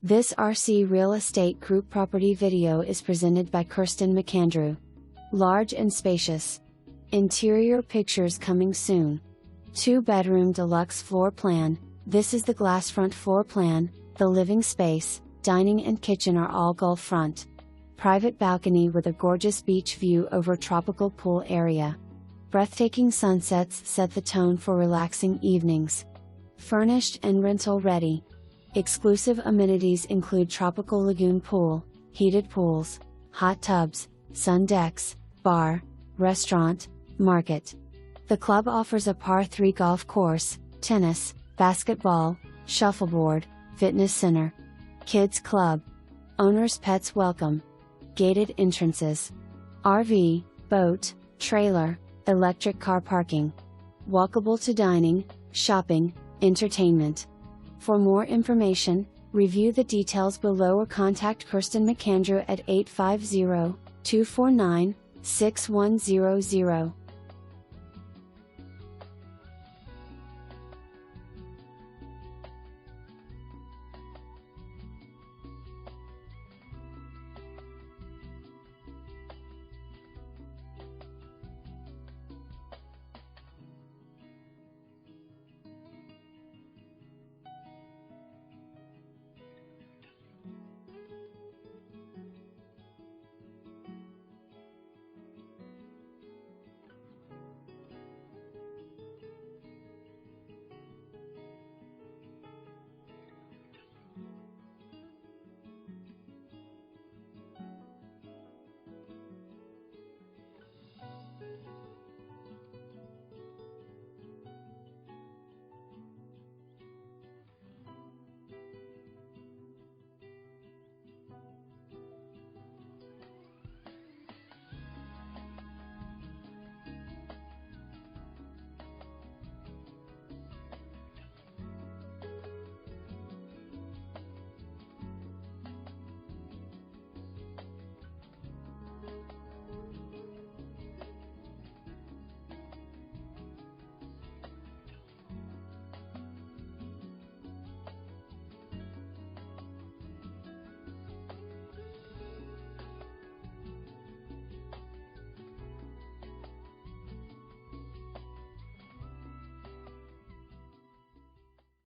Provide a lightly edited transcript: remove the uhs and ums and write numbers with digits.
This RC Real Estate Group property video is presented by Kirsten McAndrew. Large and spacious. Interior pictures coming soon. 2-bedroom deluxe floor plan. This is the glassfront floor plan. The living space, dining and kitchen are all Gulf front. Private balcony with a gorgeous beach view over tropical pool area. Breathtaking sunsets set the tone for relaxing evenings. Furnished and rental ready. Exclusive amenities include tropical lagoon pool, heated pools, hot tubs, sun decks, bar, restaurant, market. The club offers a par 3 golf course, tennis, basketball, shuffleboard, fitness center. Kids club. Owners' pets welcome. Gated entrances. RV, boat, trailer, electric car parking. Walkable to dining, shopping, entertainment. For more information, review the details below or contact Kirsten McAndrew at 850-249-6100.